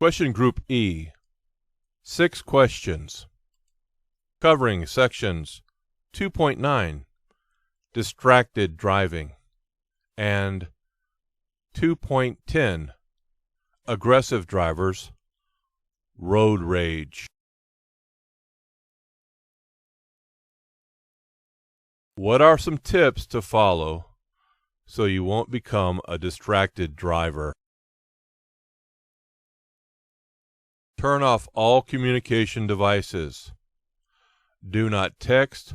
Question Group E. 6 questions. Covering sections 2.9, Distracted Driving, and 2.10, Aggressive Drivers, Road Rage. What are some tips to follow so you won't become a distracted driver? Turn off all communication devices. Do not text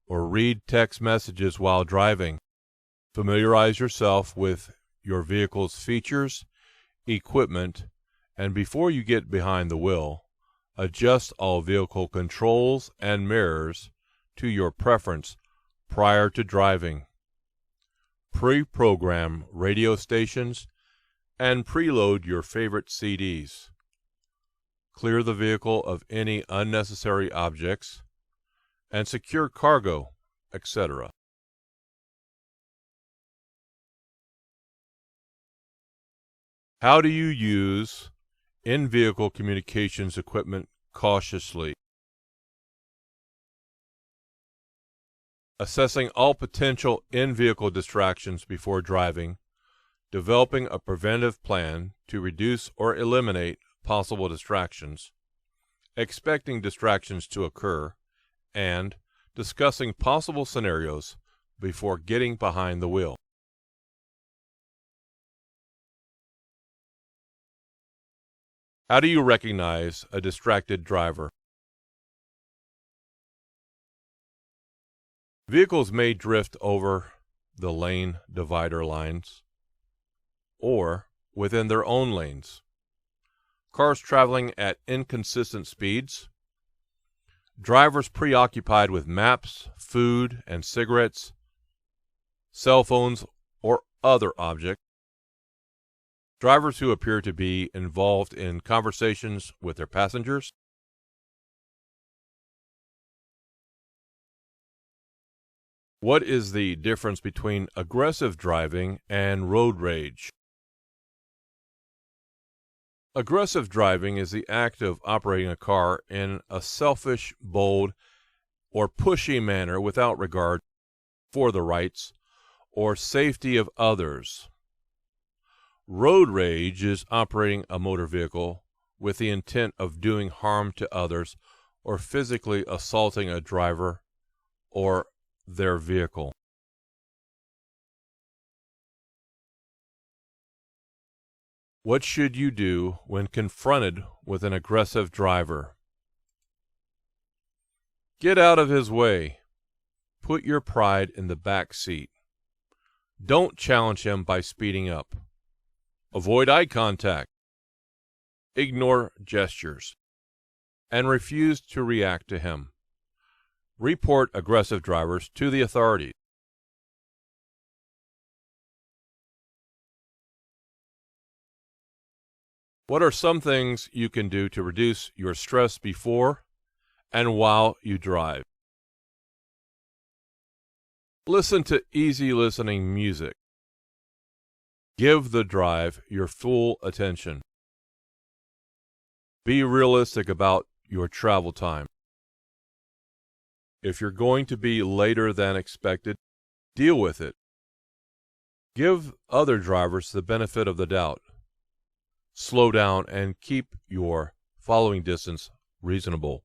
or read text messages while driving. Familiarize yourself with your vehicle's features, equipment, and before you get behind the wheel, adjust all vehicle controls and mirrors to your preference prior to driving. Pre-program radio stations and preload your favorite CDs. Clear the vehicle of any unnecessary objects, and secure cargo, etc. How do you use in-vehicle communications equipment cautiously? Assessing all potential in-vehicle distractions before driving, developing a preventive plan to reduce or eliminate possible distractions, expecting distractions to occur, and discussing possible scenarios before getting behind the wheel. How do you recognize a distracted driver? Vehicles may drift over the lane divider lines or within their own lanes. Cars traveling at inconsistent speeds, drivers preoccupied with maps, food, and cigarettes, cell phones, or other objects, drivers who appear to be involved in conversations with their passengers. What is the difference between aggressive driving and road rage? Aggressive driving is the act of operating a car in a selfish, bold, or pushy manner without regard for the rights or safety of others. Road rage is operating a motor vehicle with the intent of doing harm to others or physically assaulting a driver or their vehicle. What should you do when confronted with an aggressive driver? Get out of his way. Put your pride in the back seat. Don't challenge him by speeding up. Avoid eye contact. Ignore gestures. And refuse to react to him. Report aggressive drivers to the authorities. What are some things you can do to reduce your stress before and while you drive? Listen to easy listening music. Give the drive your full attention. Be realistic about your travel time. If you're going to be later than expected, deal with it. Give other drivers the benefit of the doubt. Slow down and keep your following distance reasonable.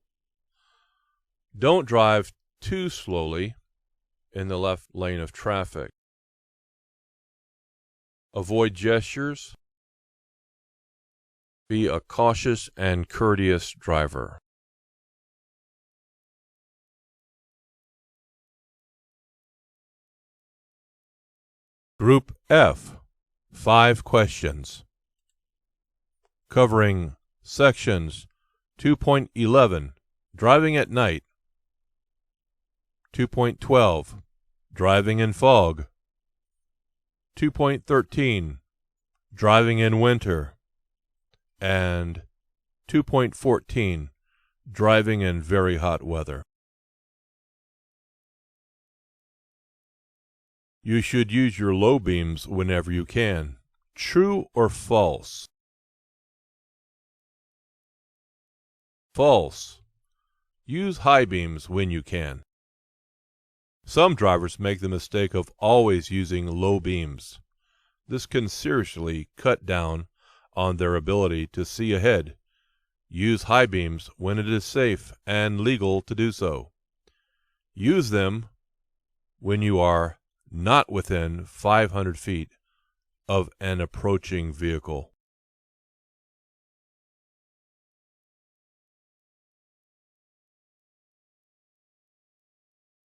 Don't drive too slowly in the left lane of traffic. Avoid gestures. Be a cautious and courteous driver. Group F, 5 questions. Covering sections 2.11, Driving at Night, 2.12, Driving in Fog, 2.13, Driving in Winter, and 2.14, Driving in Very Hot Weather. You should use your low beams whenever you can. True or false? False. Use high beams when you can. Some drivers make the mistake of always using low beams. This can seriously cut down on their ability to see ahead. Use high beams when it is safe and legal to do so. Use them when you are not within 500 feet of an approaching vehicle.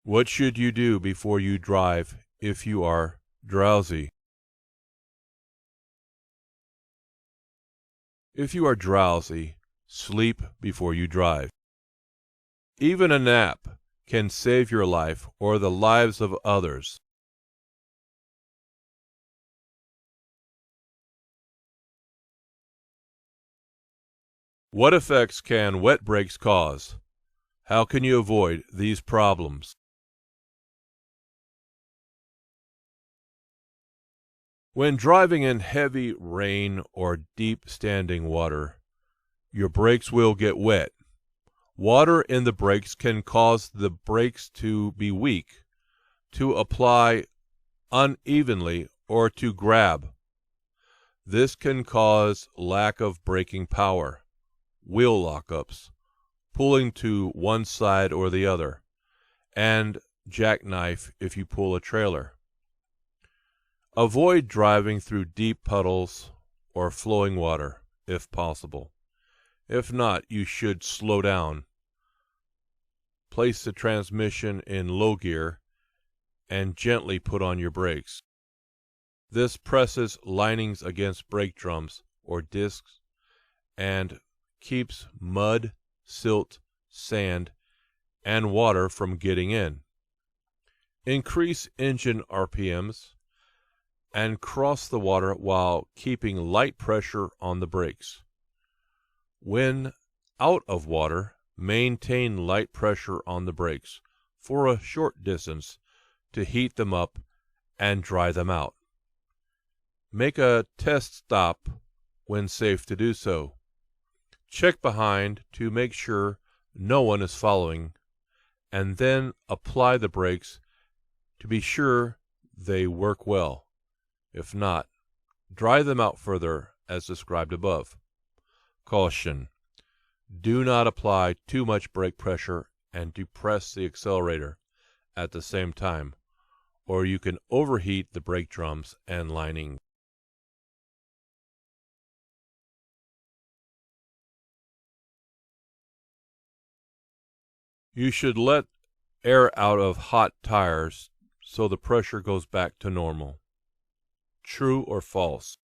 What should you do before you drive if you are drowsy? If you are drowsy, sleep before you drive. Even a nap can save your life or the lives of others. What effects can wet brakes cause? How can you avoid these problems? When driving in heavy rain or deep standing water, your brakes will get wet. Water in the brakes can cause the brakes to be weak, to apply unevenly, or to grab. This can cause lack of braking power, wheel lockups, pulling to one side or the other, and jackknife if you pull a trailer. Avoid driving through deep puddles or flowing water, if possible. If not, you should slow down. Place the transmission in low gear and gently put on your brakes. This presses linings against brake drums or discs and keeps mud, silt, sand, and water from getting in. Increase engine RPMs and cross the water while keeping light pressure on the brakes. When out of water, maintain light pressure on the brakes for a short distance to heat them up and dry them out. Make a test stop when safe to do so. Check behind to make sure no one is following, and then apply the brakes to be sure they work well. If not, dry them out further as described above. Caution: do not apply too much brake pressure and depress the accelerator at the same time, or you can overheat the brake drums and lining. You should let air out of hot tires so the pressure goes back to normal. True or false?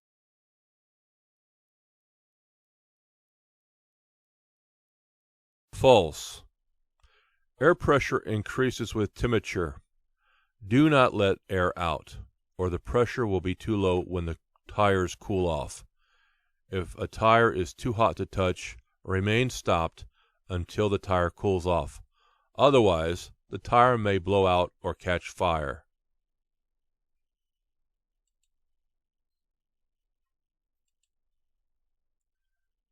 False. Air pressure increases with temperature. Do not let air out, or the pressure will be too low when the tires cool off. If a tire is too hot to touch, remain stopped until the tire cools off. Otherwise, the tire may blow out or catch fire.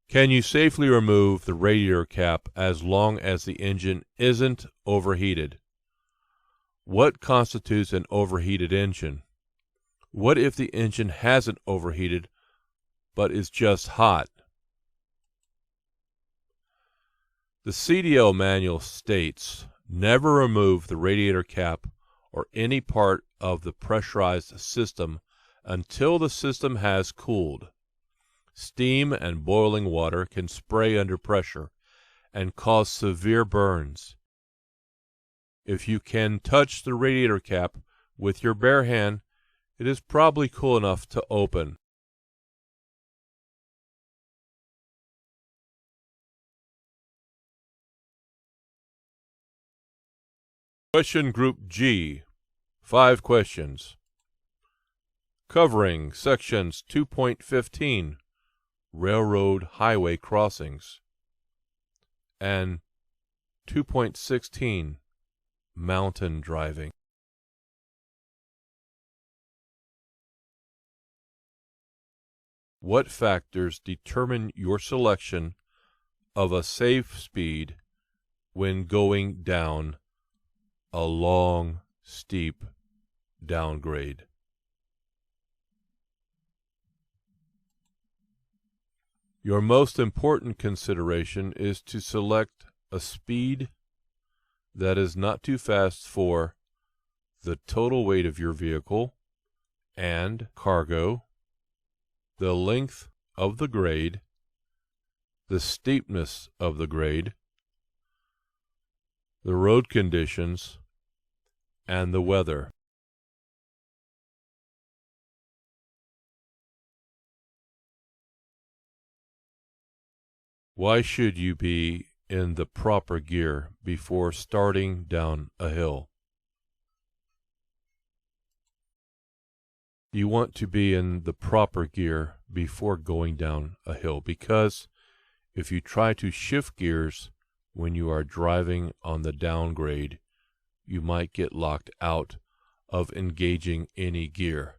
Can you safely remove the radiator cap as long as the engine isn't overheated? What constitutes an overheated engine? What if the engine hasn't overheated but is just hot? The CDL manual states, never remove the radiator cap or any part of the pressurized system until the system has cooled. Steam and boiling water can spray under pressure and cause severe burns. If you can touch the radiator cap with your bare hand, it is probably cool enough to open. Question Group G, 5 questions. Covering sections 2.15, Railroad Highway Crossings, and 2.16, Mountain Driving. What factors determine your selection of a safe speed when going down a long, steep downgrade. Your most important consideration is to select a speed that is not too fast for the total weight of your vehicle and cargo, the length of the grade, the steepness of the grade, the road conditions, and the weather. Why should you be in the proper gear before starting down a hill? You want to be in the proper gear before going down a hill, because if you try to shift gears when you are driving on the downgrade, you might get locked out of engaging any gear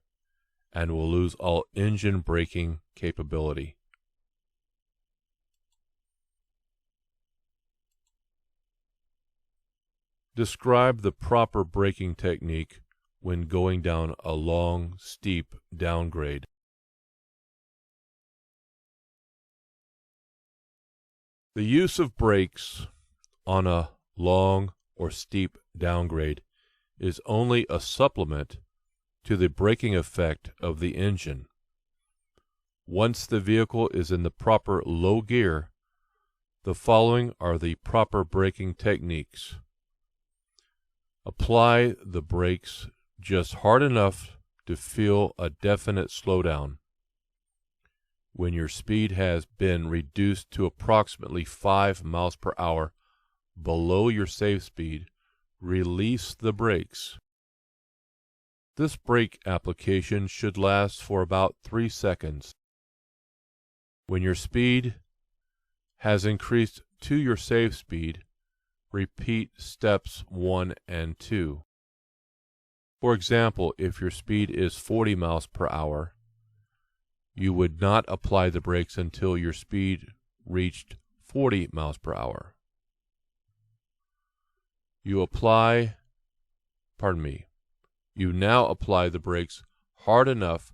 and will lose all engine braking capability. Describe the proper braking technique when going down a long, steep downgrade. The use of brakes on a long or steep downgrade is only a supplement to the braking effect of the engine. Once the vehicle is in the proper low gear, the following are the proper braking techniques. Apply the brakes just hard enough to feel a definite slowdown. When your speed has been reduced to approximately 5 miles per hour below your safe speed, release the brakes. This brake application should last for about 3 seconds. When your speed has increased to your safe speed, repeat steps 1 and 2. For example, if your speed is 40 miles per hour, you would not apply the brakes until your speed reached 40 miles per hour. You now apply the brakes hard enough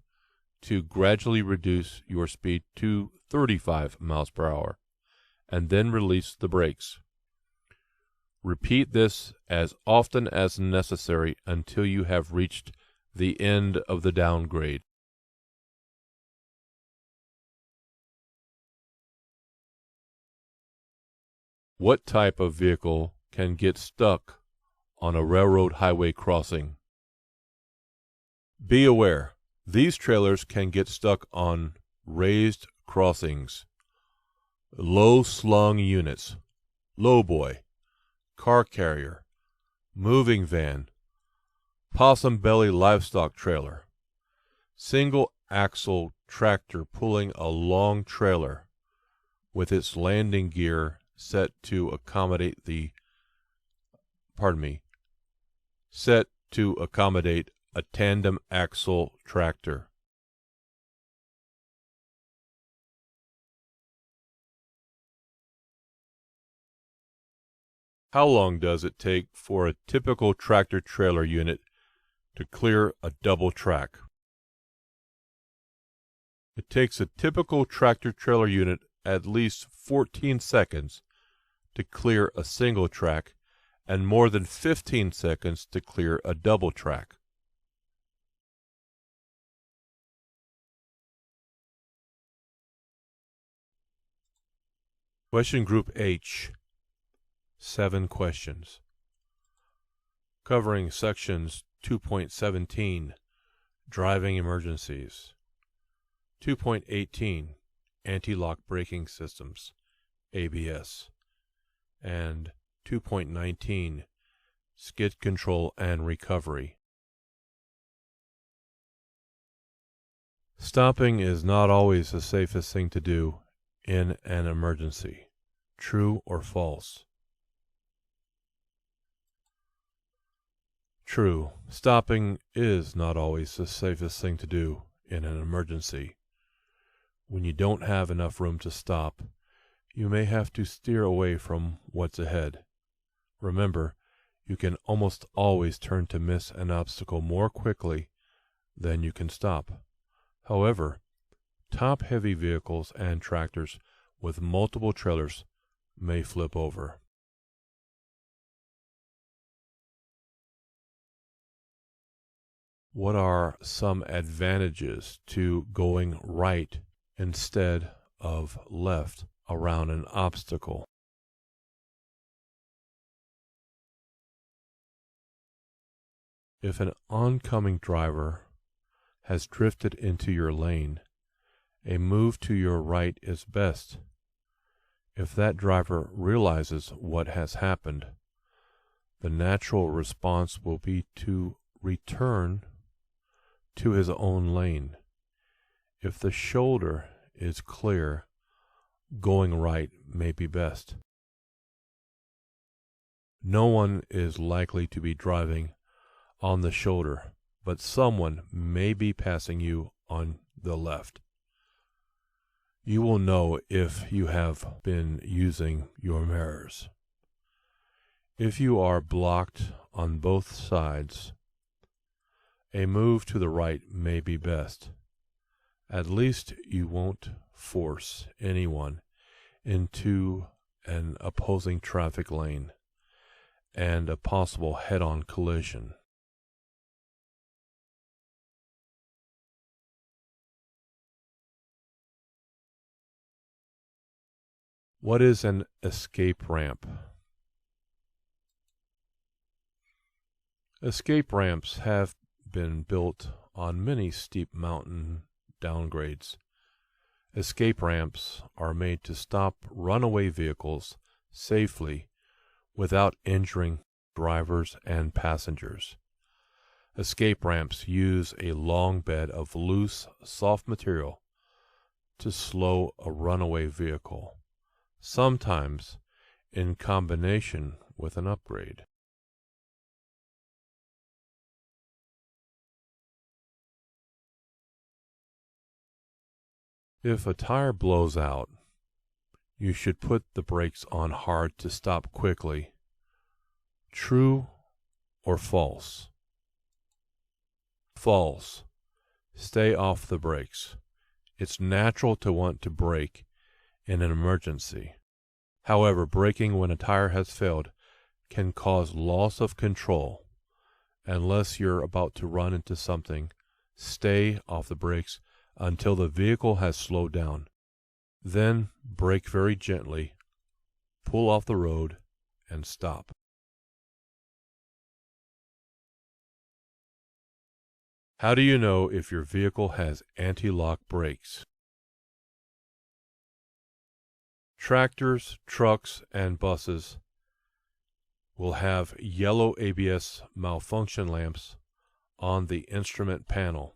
to gradually reduce your speed to 35 miles per hour, and then release the brakes. Repeat this as often as necessary until you have reached the end of the downgrade. What type of vehicle can get stuck on a railroad highway crossing? Be aware, these trailers can get stuck on raised crossings, low-slung units, lowboy, car carrier, moving van, possum belly livestock trailer, single axle tractor pulling a long trailer with its landing gear set to accommodate a tandem axle tractor. How long does it take for a typical tractor-trailer unit to clear a double track? It takes a typical tractor-trailer unit at least 14 seconds to clear a single track and more than 15 seconds to clear a double track. Question Group H. 7 questions. Covering sections 2.17, Driving Emergencies, 2.18, Anti-lock braking systems, ABS, and 2.19, Skid control and recovery. Stopping is not always the safest thing to do in an emergency. True or false? True. Stopping is not always the safest thing to do in an emergency. When you don't have enough room to stop, you may have to steer away from what's ahead. Remember, you can almost always turn to miss an obstacle more quickly than you can stop. However, top-heavy vehicles and tractors with multiple trailers may flip over. What are some advantages to going right instead of left around an obstacle? If an oncoming driver has drifted into your lane, a move to your right is best. If that driver realizes what has happened, the natural response will be to return to his own lane. If the shoulder is clear, going right may be best. No one is likely to be driving on the shoulder, but someone may be passing you on the left. You will know if you have been using your mirrors. If you are blocked on both sides, a move to the right may be best. At least you won't force anyone into an opposing traffic lane and a possible head-on collision. What is an escape ramp? Escape ramps have been built on many steep mountain downgrades. Escape ramps are made to stop runaway vehicles safely without injuring drivers and passengers. Escape ramps use a long bed of loose, soft material to slow a runaway vehicle, sometimes in combination with an upgrade. If a tire blows out, you should put the brakes on hard to stop quickly. True or false? False. Stay off the brakes. It's natural to want to brake in an emergency. However, braking when a tire has failed can cause loss of control. Unless you're about to run into something, stay off the brakes until the vehicle has slowed down. Then brake very gently, pull off the road, and stop. How do you know if your vehicle has anti-lock brakes? Tractors, trucks, and buses will have yellow ABS malfunction lamps on the instrument panel.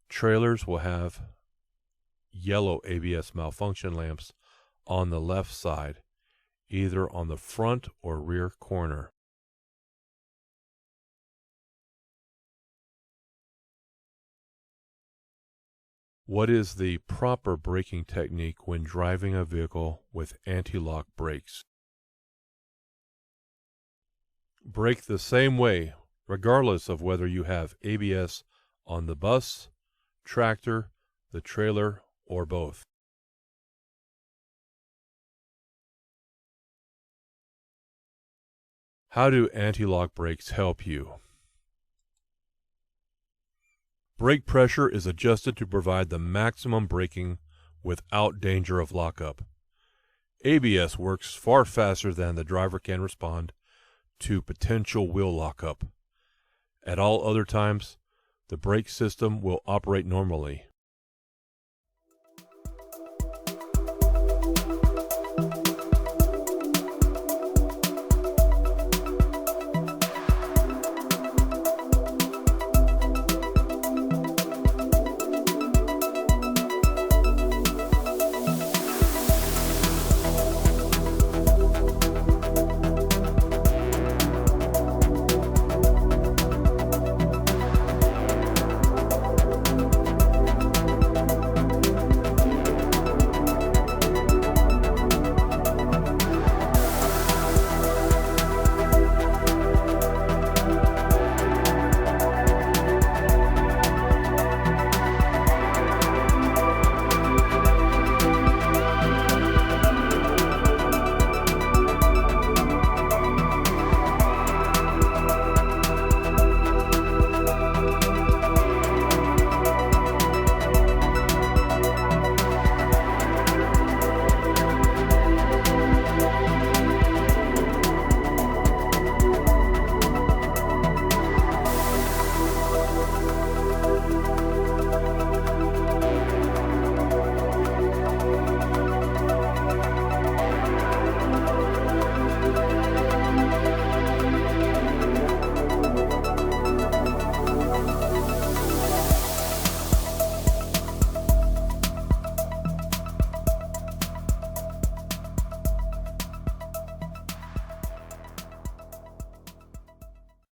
Trailers will have yellow ABS malfunction lamps on the left side, either on the front or rear corner. What is the proper braking technique when driving a vehicle with anti-lock brakes? Brake the same way, regardless of whether you have ABS on the bus, tractor, the trailer, or both. How do anti-lock brakes help you? Brake pressure is adjusted to provide the maximum braking without danger of lockup. ABS works far faster than the driver can respond to potential wheel lockup. At all other times, the brake system will operate normally.